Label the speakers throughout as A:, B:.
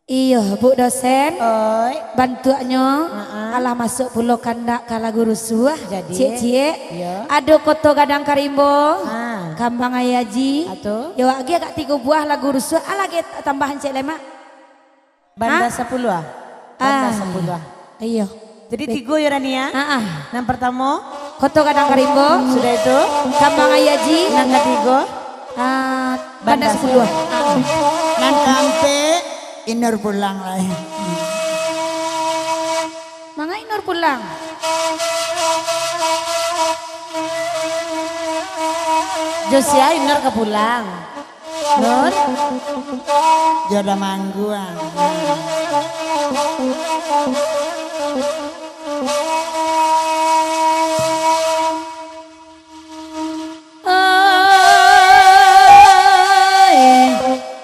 A: Iya Bu dosen.
B: Oi.
A: Bantuannya alah masuk pulau kandak kala guru suah.
B: Jadi
A: cie
B: iya.
A: ada koto gadang karimbo. Kambang ayaji.
B: Atau
A: ya lagi agak 3 buah lah guru suah. Lagi tambahan cek lemak.
B: banda 10 ah. Banda 10 ah.
A: Iya.
B: Jadi 3 ya Rania. Yang pertama
A: koto gadang karimbo.
B: sudah itu.
A: Kambang ayaji.
B: Yang ketiga
A: banda 10.
C: Nan kampe inur pulang lah.
A: Mangga inur pulang.
B: Josia Inur ke pulang. Nur
C: Jodoh mangguan.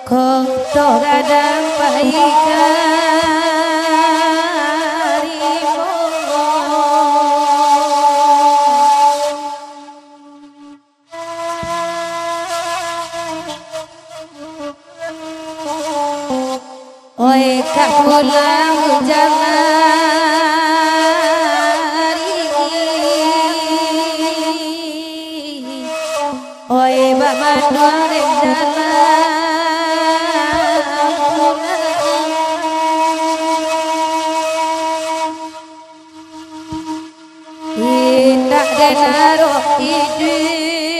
A: Koto gadang pahika. Oi kak pulang jalari. Oi bak manuare jalan indak denaro hidup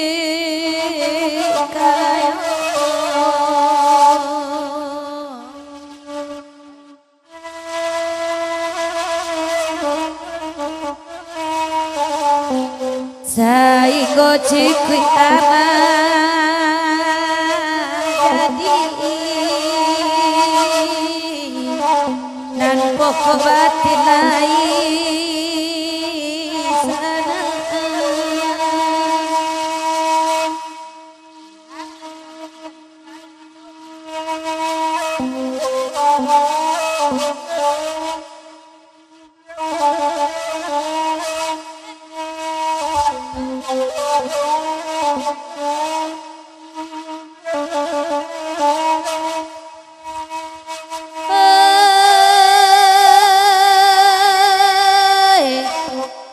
A: kaya. Saigo cikui jadi nan pokok batin sana.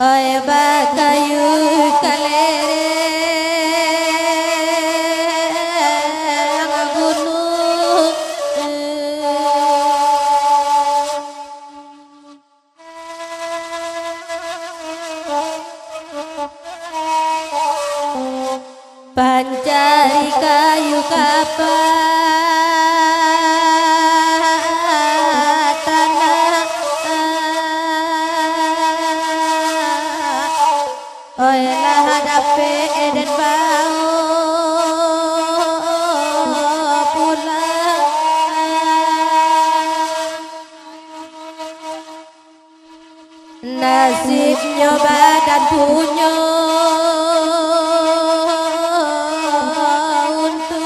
A: Oi bakayu kalere gunung pancari kayu kapan tanah. Oi lah hadapi dan bau pulang. Nasibnya badan punya untuk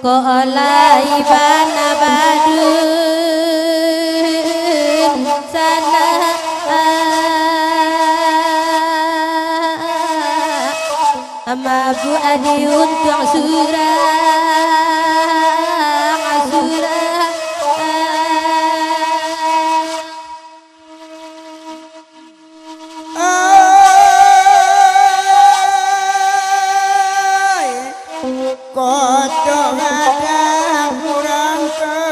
A: ko olai bana badun sana ama bu adi untuk surang surang
C: Koto gadang kurang kerimo.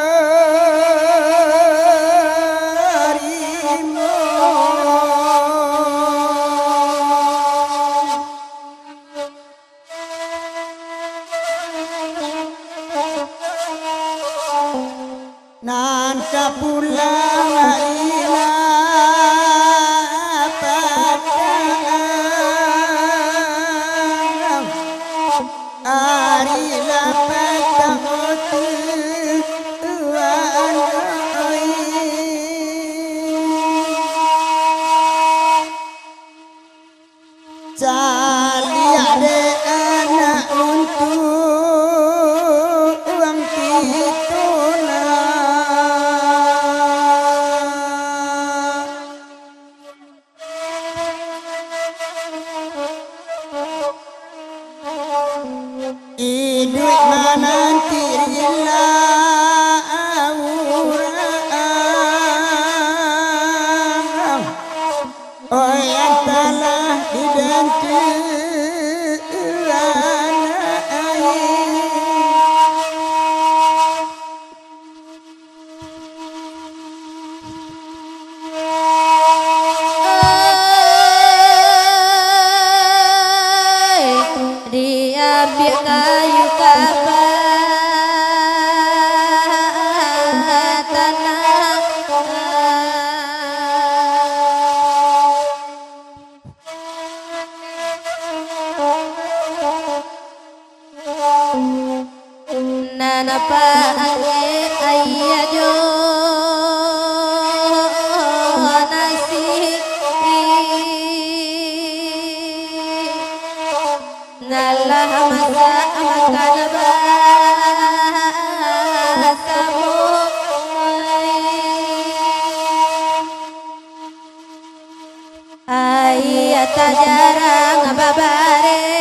C: Nan pulang harila padang harila padang tuan oi. Cali ade anak untuk uang pituna. oh yang telah didenturan
A: diambil kayu kapal nanapa ayajo nasi nalah masa makan bahasamu ayat jarang babare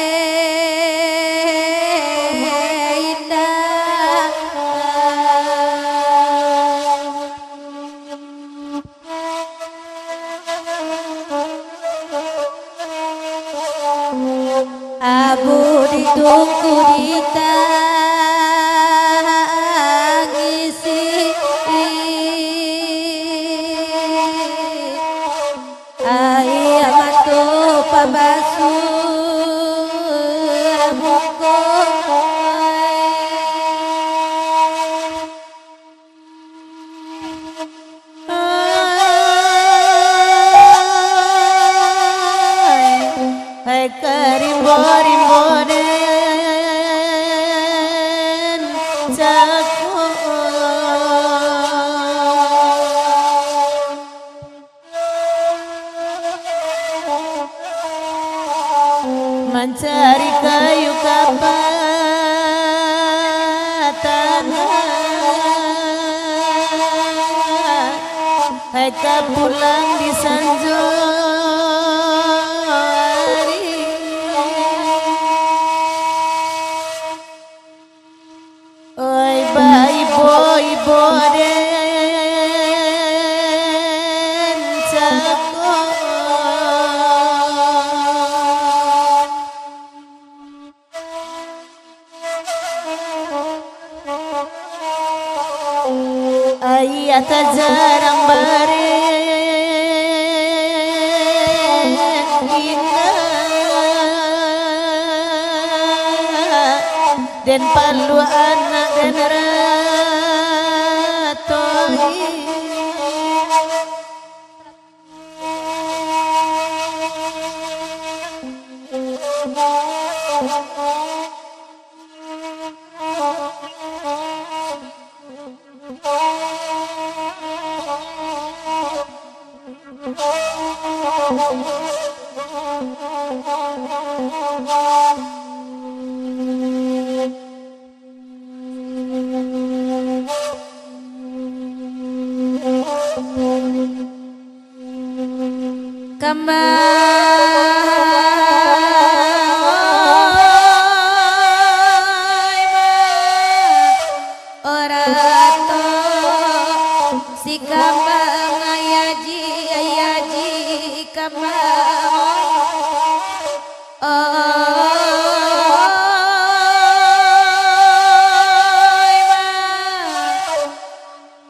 A: abu ditunggu ditangisi ayah matu pabasu buku hai karimbo-rimboden jago mencari kayu kapal tanah hai pulang di sanjung boden jago ayat jarang bareng indah dan palu anak dan si kambang ayaji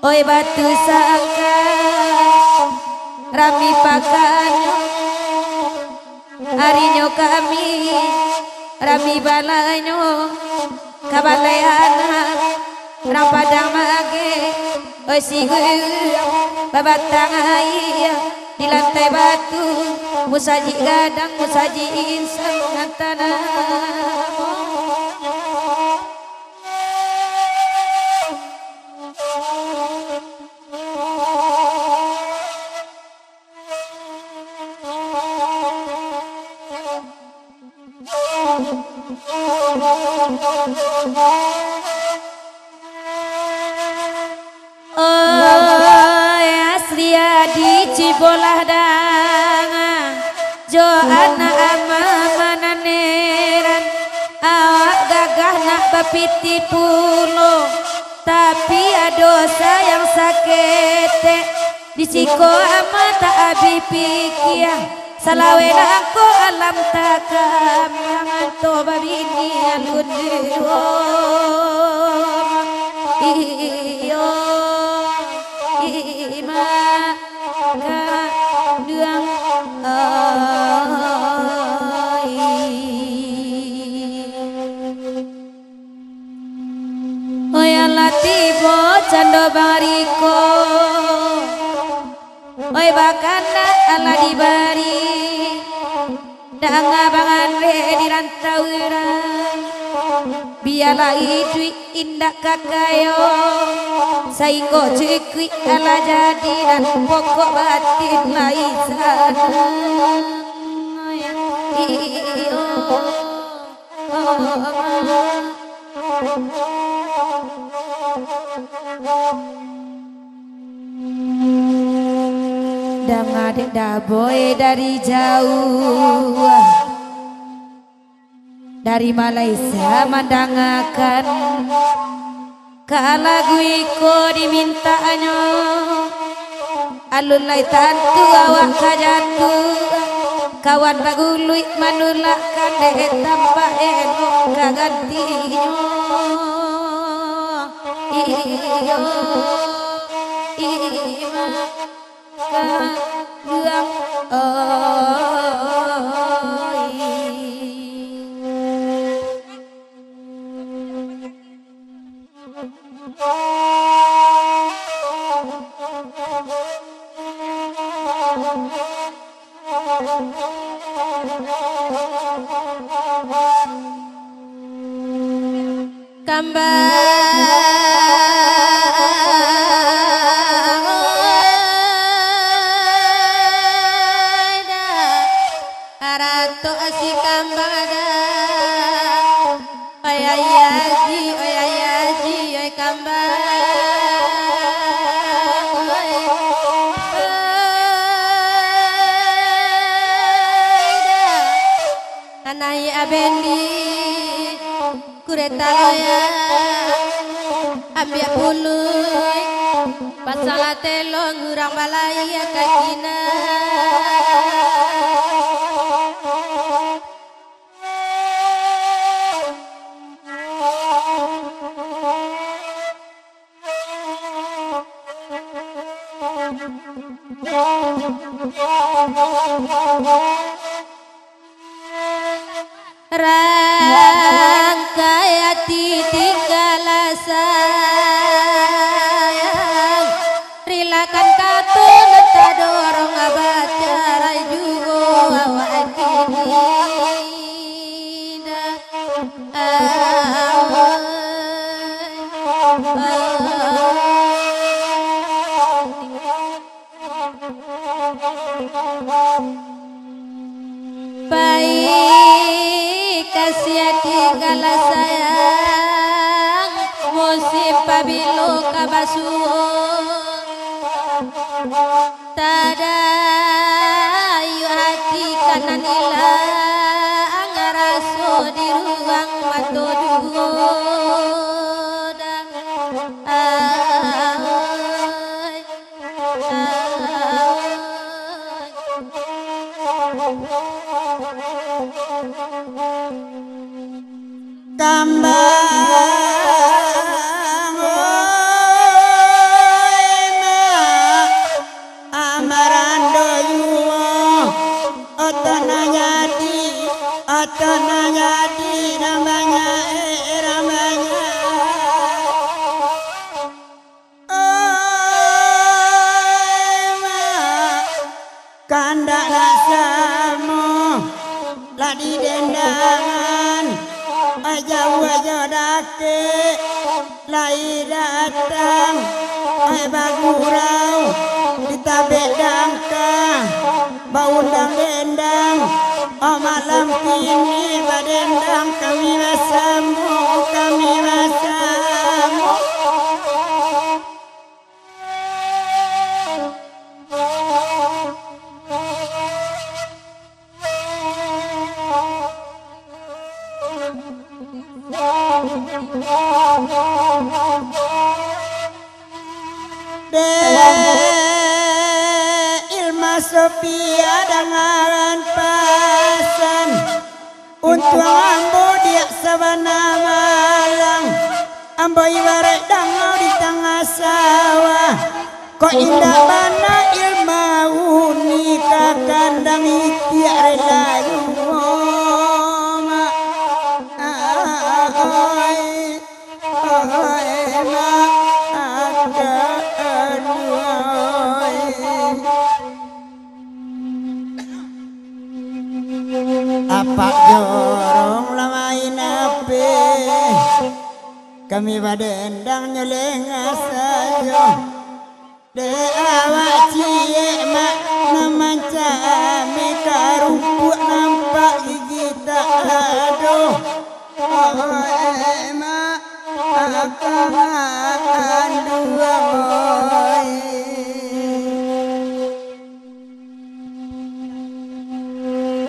A: oi batu sangka rami pakan harinya kami rami balanyo kabalayana rampadang mage oi sigu babatang ayah di lantai batu musaji gadang musaji insan ngantana asli di Cibolah danga jo anak ama mananeran awak gagah nak bapiti pulo tapi dosa yang sakete Disiko amata abi pikia salawena ko alam takam yang to babini alun iyo ima ka duang oya latibo cando bariko oi bakana ala dibari danga bangan le di rantauran biala idui indak kakayo sainggo cekui ala jadi dan pokok batin laisan iyo Dang daboy dari jauh dari Malaysia mandangakan kalagu iko dimintanya alun lai tantu awak kajatu kawan bagului manulak kade tanpa enok kagantinya iyo ima kaguang Bendi kureta loya ambil puluh pasal telo ngurang balaya kakina rangkaiati tinggal sayang rilakan katun tak dorong baca rajugo awak kini baik kasih tinggal sayang musim pabilo kabasuo tada ayu hati kanan ilang ngaraso di ruang matoduo
C: kambang amarando yuo otonanya di namanya kanda nasamu ladi dendangan aja dake lai datang ai bagurau kita bedangka baundang dendang oh malam ini badendang kami masamu setia dengan pasan untuk ambo dia sabana malang ambo ibarat dangau di tengah sawah kok indah bana ilmu nikah kandang ikhtiar layu apa jorong lamain ape kami badendang nyeleng saja de awak cie mak namanca me karumput nampak gigi tak aduh mak akan dua boy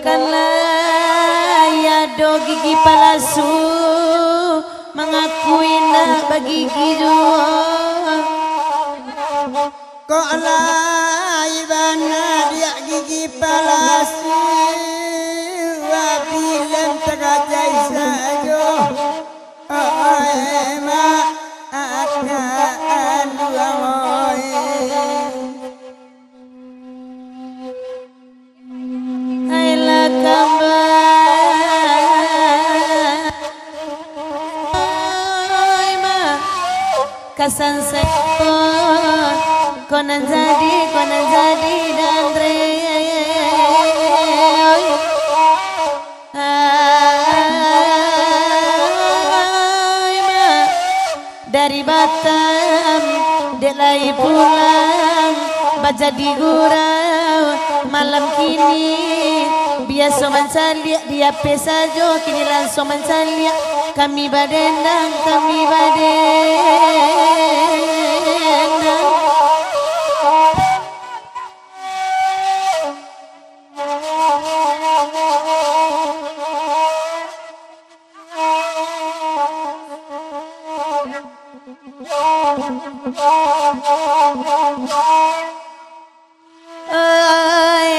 B: kanlah ya do gigi palsu mengakui nak bagi gido
C: kok lai bana dia gigi palsu film tergajai saja mak akan dua boy
B: Ayla kambang kasan sekto konan jadi dan re dari Batam delai pulang baca di gurau malam kini biasa mencaliak dia pesajo kini langsung mencaliak kami badendang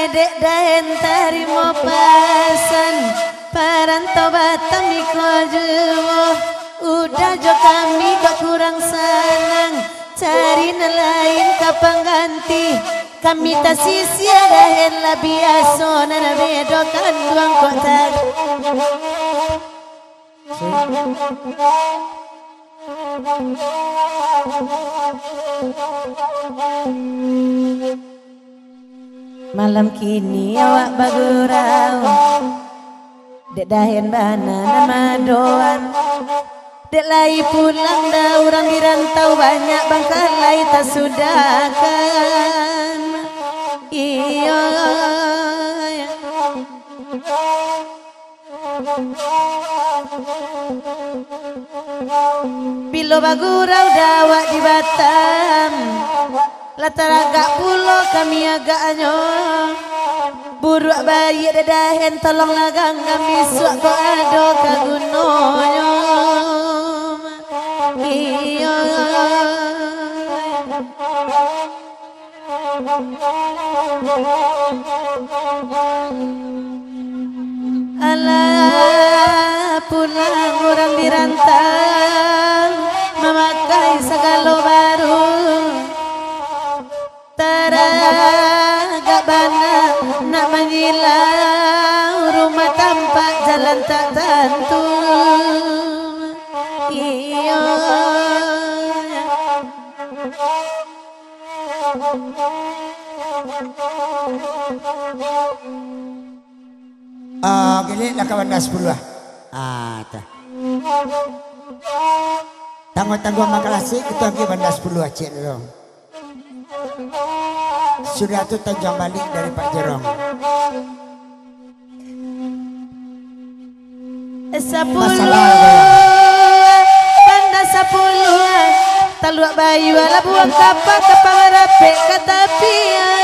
B: dek dahen tarimo pasan parantau Batam iko juwo udah jo kami kok kurang senang cari nelayan kapang ganti kami tak sisia dahen lah biasa nana bedokan duang kok tadi malam kini awak bagurau dek dahen bana nama doan dek lai pulang dah orang di rantau banyak bangkalai tak sudahkan iya bila bagurau dawak di Batam latar agak pulau kami agaknya buruk bayi dedahen tolong lagang kami suak ko ado kagunonya iya alah pulang orang dirantang memakai segala baru taraga bana nak mengilau rumah tampak jalan tak tentu iya
C: gini lah kawan dah 10 lah tah tangguh-tangguh makalasi kita pergi bandar 10 acik dulu sudah tu tajam balik dari Pak Jerong
B: 10 bandar 10 taluak bayu ala buang kapak rape katapian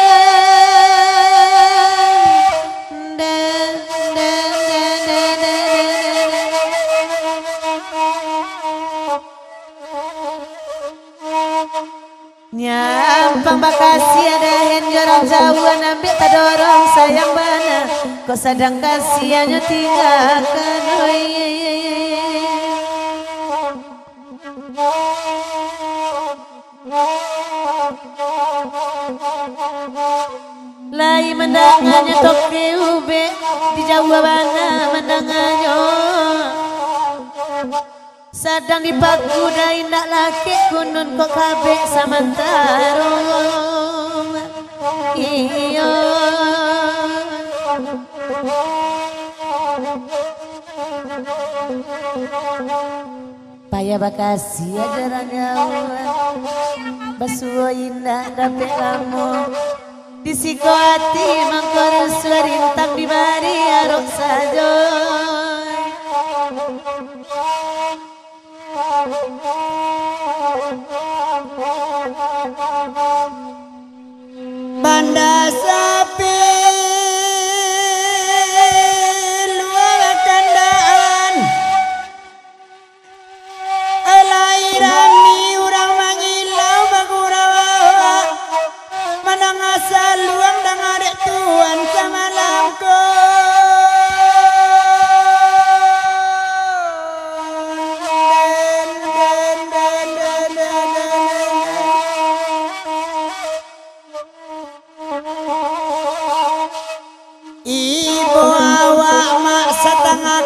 B: nyampang bakasi ada hen jorong jauhan ambek tak dorong sayang bana kok sedang kasihannya tinggalkan lai mendangannya toke ube di Jawa bana mendangannya sedang dipaku dah indak laki kunun kok kabeh samantaro iyo payah bakasi ajarannya basuh indah dapet kamu disiko hati mangkor suarintang di bari arok saja
C: Banda sapi luar kandaan alairani urang mangilau bagurawa manang asal luang dangarek tuan samalamko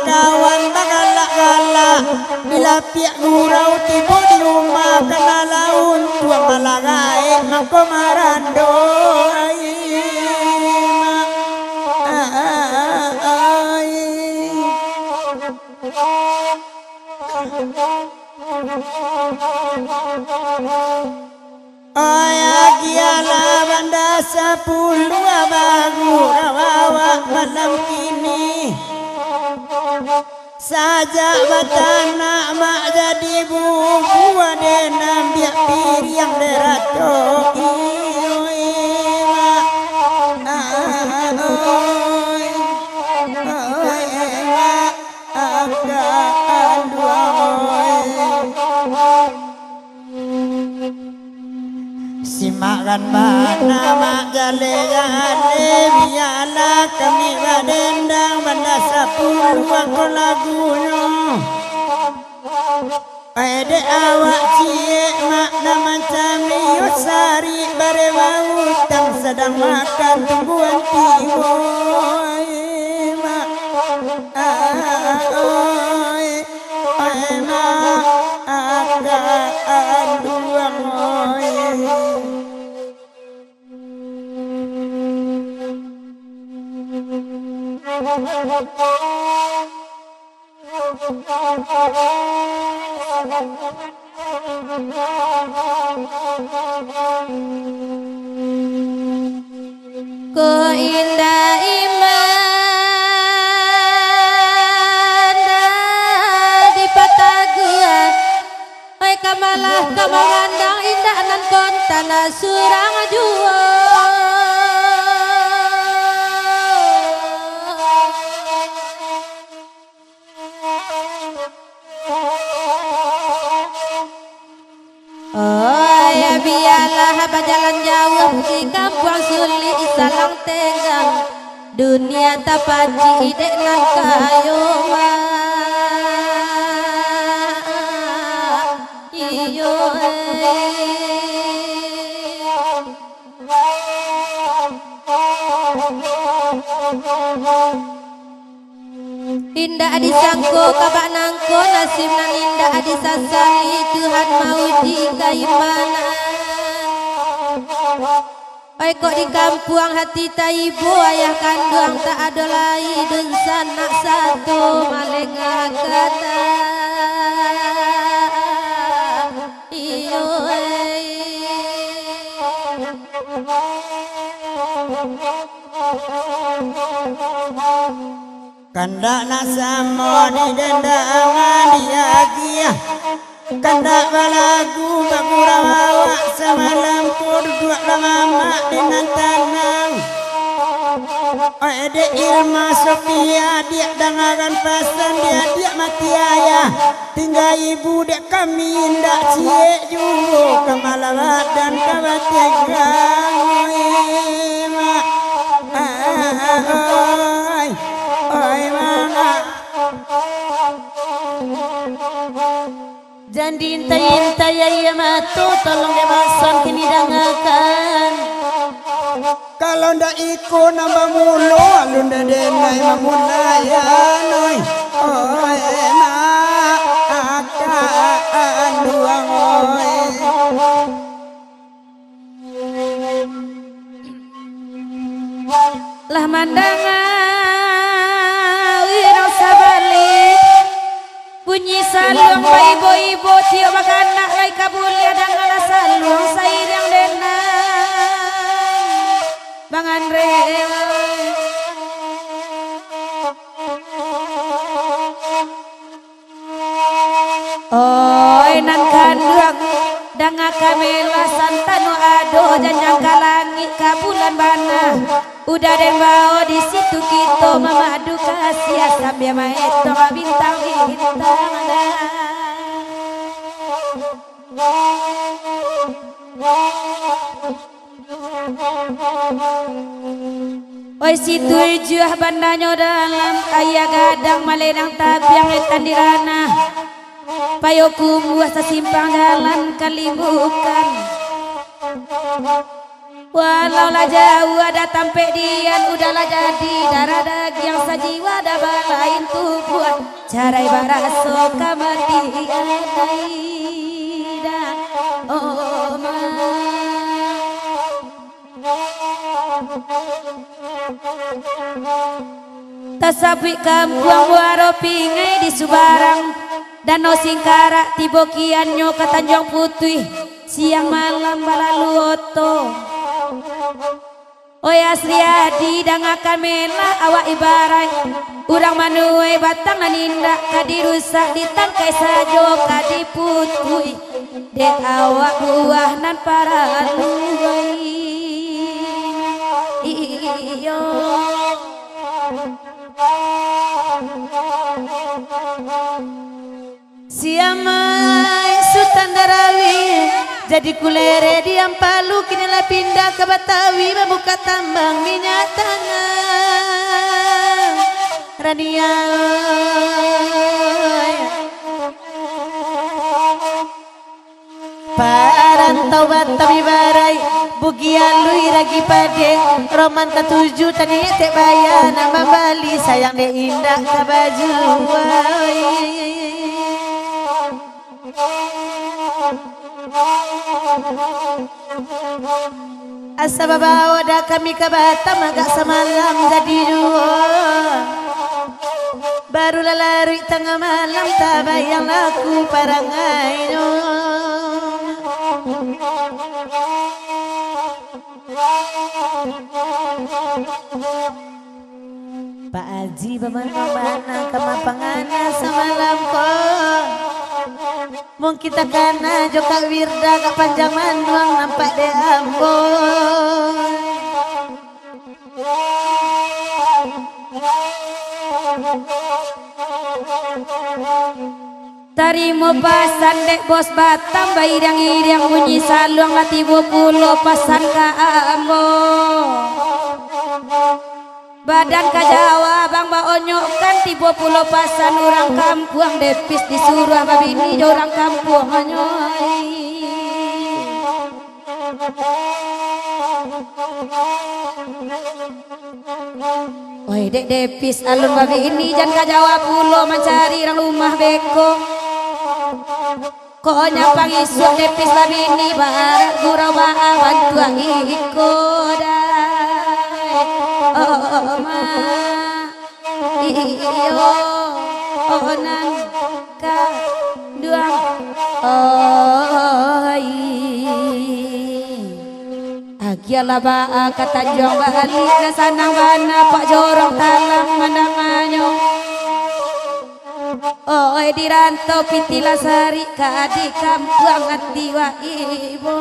C: kawan bagalak-galak bila piak gurau tiba di rumah kena laun tuang malagai mako marando Giala banda 10 abagu rawawa malam kini saja batana mak jadi bubu adenam biak piriang derato simakan mana mak jale-jale biarlah kami badendang banda 10 aku lagunya ede awak cie mak dah macam liusari bare utang sedang makan tungguan tiwo mak mak agak duang
B: Ko indah iman di patagua oi kamalah kamangandang indah nan kon tanah surang jua biarlah berjalan jauh di kampung sulit salang tenggang dunia tapaji dek nan kayo iyo indah disangko kabak nangko nasib nan indah disasali Tuhan mau jika imanan oi kok di kampung hati tak ibu ayah kandung tak ada lain dan sanak satu malengah kata iyo
C: kandak nasamo di dendangan diagia kandak balagu bagurawa semalam duduk lama dengan tanang ede ilma Sofia dia dengaran pasan dia mati ayah tinggal ibu dek kami indak cie juga kemalamat dan kabategang
B: dan diintai-intai ya matu tolong debasan kini dangakan.
C: Kalau ndak ikut nambah mulu alun ndak denai mamulaya noi. Oh enak akan duang oi.
A: Lah mandangan wirang sabalik bunyi saluang ibu-ibu tiup makanak lai kabulia dan ngala saluang sairang denang bangan rewa oi nan kanduang danga kamela santano ado janjang kalangi kabulan bana udah den bao di situ kita memadu kasih sambil maeto bintang-bintang ada. Oi situ juah bandanya dalam ayah gadang malenang tabiang etan dirana payoku buah sesimpang jalan kalimukan walau lah jauh ada tampe dian udahlah jadi darah daging yang sajiwa ada balain tubuh cara baraso kamatian aida oh ma tasabi kampung waro pingai di Subarang Danau Singkarak tibokiannya ke Tanjung Putih siang malam balalu oto oi asriadi dangakan melah awak ibarat urang manuai batang nanindak kadirusak ditangkai sajo kadiputui dek awak buah nan para luai iyo
B: siamai Sultan Darawi jadi kulere di Ampalu kinilah pindah ke Batawi membuka tambang minyak tanah Rania parantau Batawi barai bugian lui ragi pade roman ketujuh tadi tek bayar nama Bali sayang de indah ke baju asa babawa dah kami ke Batam agak semalam jadi dua baru lari tengah malam tak bayang laku parangai Pak Haji bagaimana kemapangana semalam kok mungkin kita kana joka wirda kak panjang manduang nampak de ambon
A: tarimo pasan dek bos Batam bairang-irang bunyi saluang latibo pulo pasan ka ambo badan ka Jawa bang ba onyokan tibo pulo pasan orang kampung depis disuruh babini orang kampung onyoy oi dek depis alun babini jan ka Jawa pulo mencari orang rumah beko kok nyapang isu depis babini barat gurau baa bantuan ikoda oh ma iyo onan ka duang oi agialah baa ka Tanjung Bali na sanang bana pak jorong talang mandanganyo oi di rantau Pitilasari ka di kampung atiwa ibu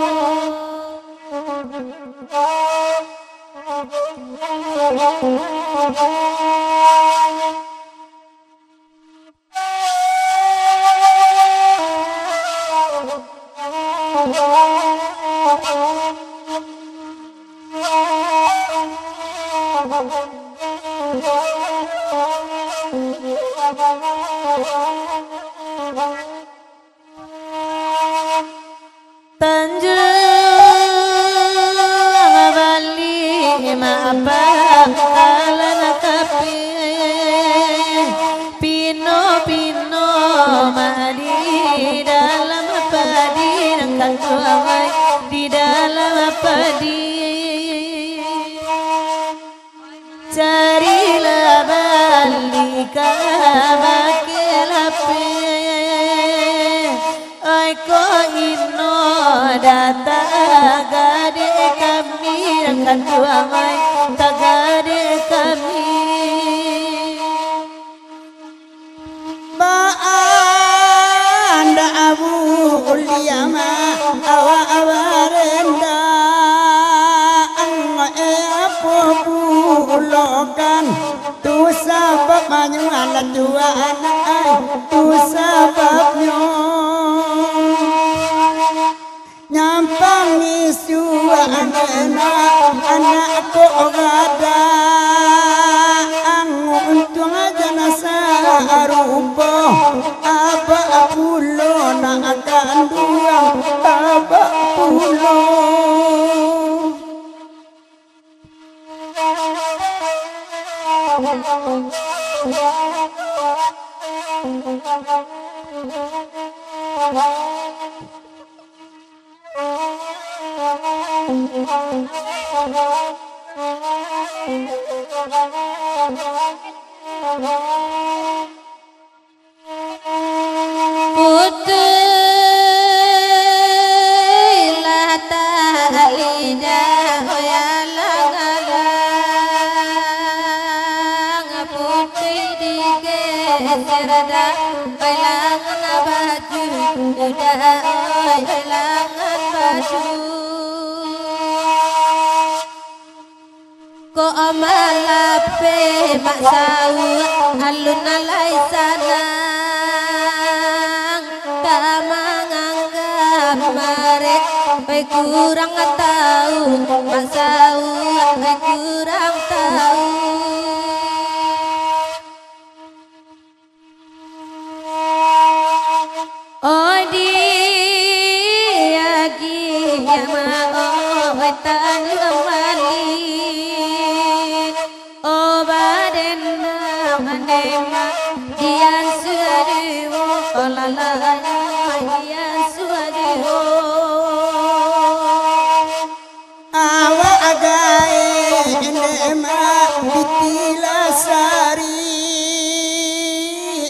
B: bakalan kape pino pino madi dalam padi nangkang tuai di dalam padi carilah balik bakelape ai ko ino data gade kami akan tuai tagade kami
C: Baanda abu uliyama awa awarenda ang eapo bulokan tu sabab manyuan dua anak tu sababnya nyampang isu anakku gada ang untung aja nasa rupo apa pulo na akan dua apa pulo
A: Putihlah lidah alang-alang putih digeser dah kehilangan baju udah kehilangan baju ko amalape maksau alun alai sanang tak menganggap merek kurang tahu maksau kurang tahu oh dia gini mau tanam mali oh baden nama dian suadiwo olalala dian suadiwo
C: awa agae nema bitila sari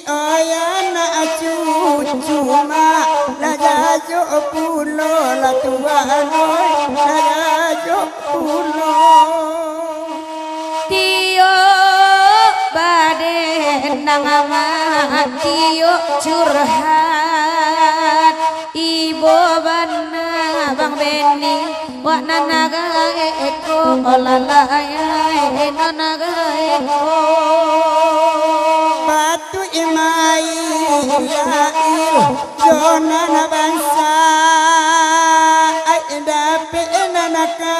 C: ayana cucuma lajajo pulo la tuano lajajo pulo
A: tio baden nama tio curhat ibu bana bang Beni wak nanaga eko olalaya nanaga eko
C: batu imai yail jonan bangsa ai dape nanaka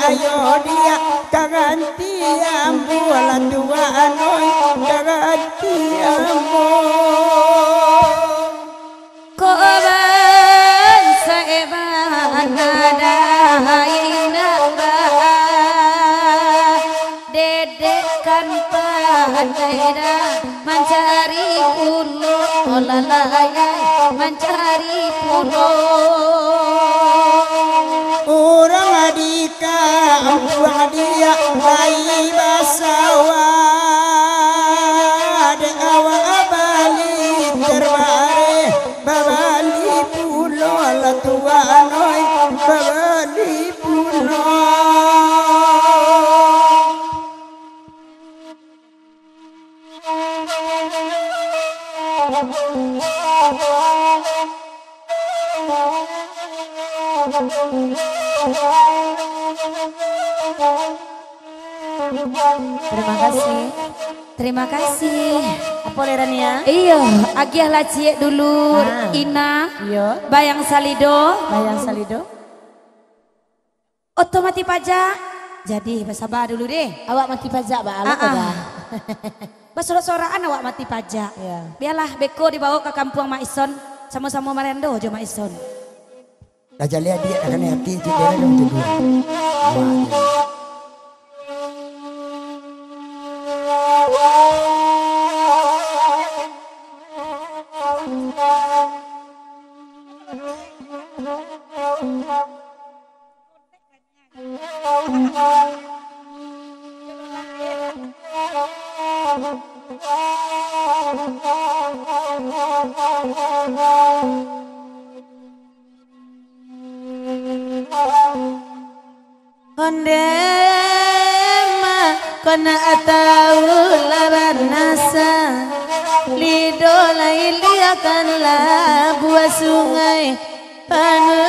C: ayo dia kaganti ambu la dua anoi kaganti ambu
A: koban saeban ada inaba dedekan pandaida mencari pulo olalaya mencari pulo
C: orang adika buang dia bayi basawa de awa abali terbare babali pulo la tua noi babali pulo
A: Terima kasih. Terima kasih.
B: Apa lerania?
A: Iya, agiah lah cie dulu Ina.
B: Iya.
A: Bayang Salido.
B: Bayang Salido.
A: Otomati pajak. Jadi bersabar dulu deh.
B: Awak mati pajak ba alok dah.
A: Bersorak-sorakan awak mati pajak.
B: Iya.
A: Biarlah beko dibawa ke kampung Mak Ison. Sama-sama merendo aja Mak Ison.
C: Dah lihat dia akan hati dia dong tu.
B: Ondema kona atau laban nasa lidola iliakanlah buah sungai panuane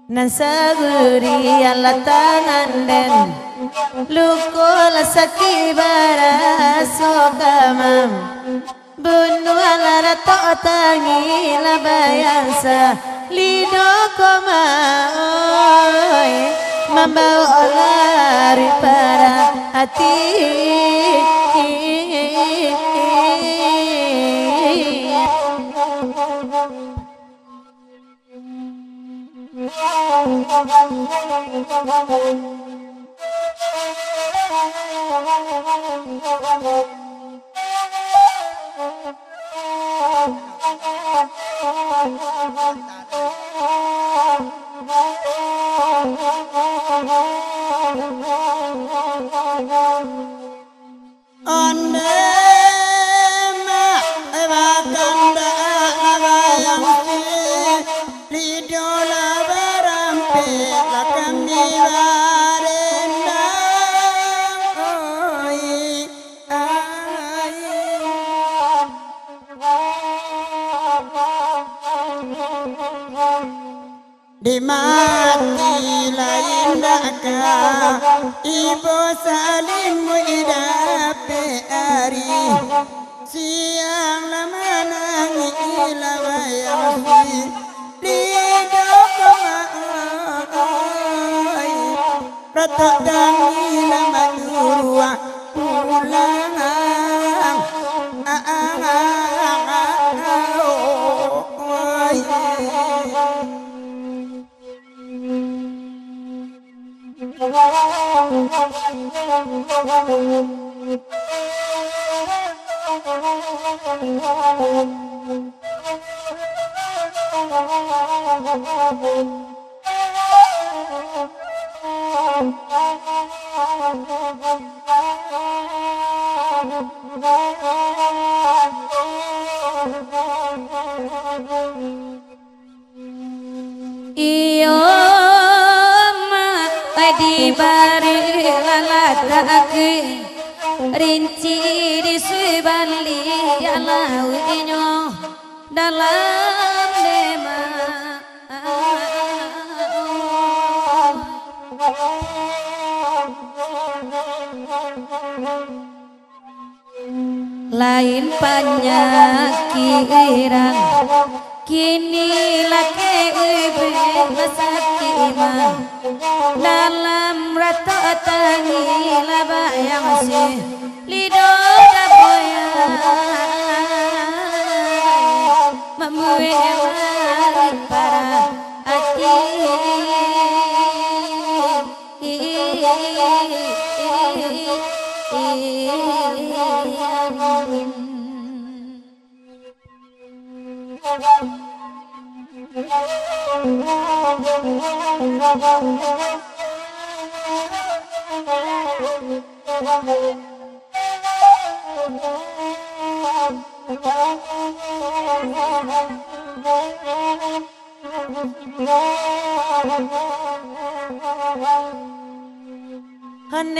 B: nasaguri alatan den lukola sakibara sokamam bunuh alara to'tangi labayansa lido koma membawa lari para hati
C: di mati lain daka ibu saling muidape ari siang lama nangi ilabayang si lido kemai rata dangi lama urua pulang
A: iyo ma di bari lalatake rinci di subali alauinyo dalam dema lain penyakiran kini laki ibe masakima dalam rata tangi labayang si lido dapoya memuwe mari para hati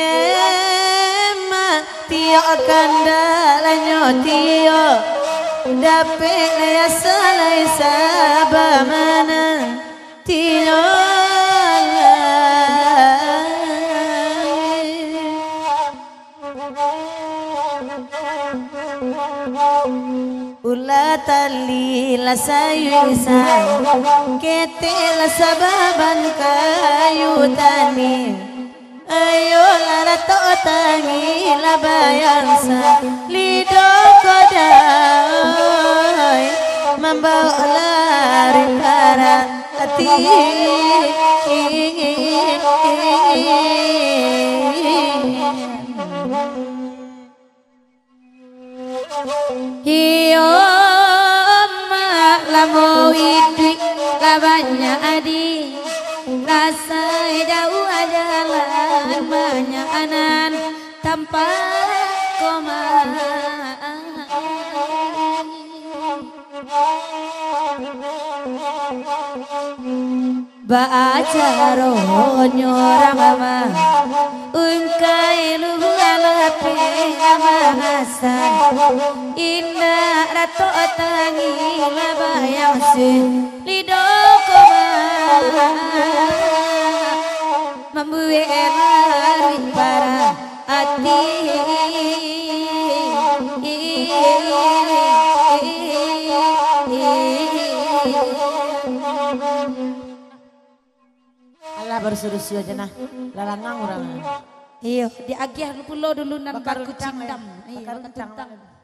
B: Hanema tio kandalanyo tio dapet ya salai sabamana tio Ula tali la sayuisa kete la sababan kayu tani ayo lara to tangi la bayansa lido kodai membawa lari para hati hiyo ma lamo idwi
A: banyak adi rasa jauh jalan banyak anan tanpa koma baca ronyo ramama ungkai luhu alape amahasan indah rato tangi labayang si lido koma membuat para hati
B: Allah bersuruh-suruh aja nah lalangang orang
A: iyo di agihan pulau dulu nan baku
B: Bakar
A: cindam
B: kencang,
A: iyo
B: bakar
A: bakar
B: kencang.
A: kencang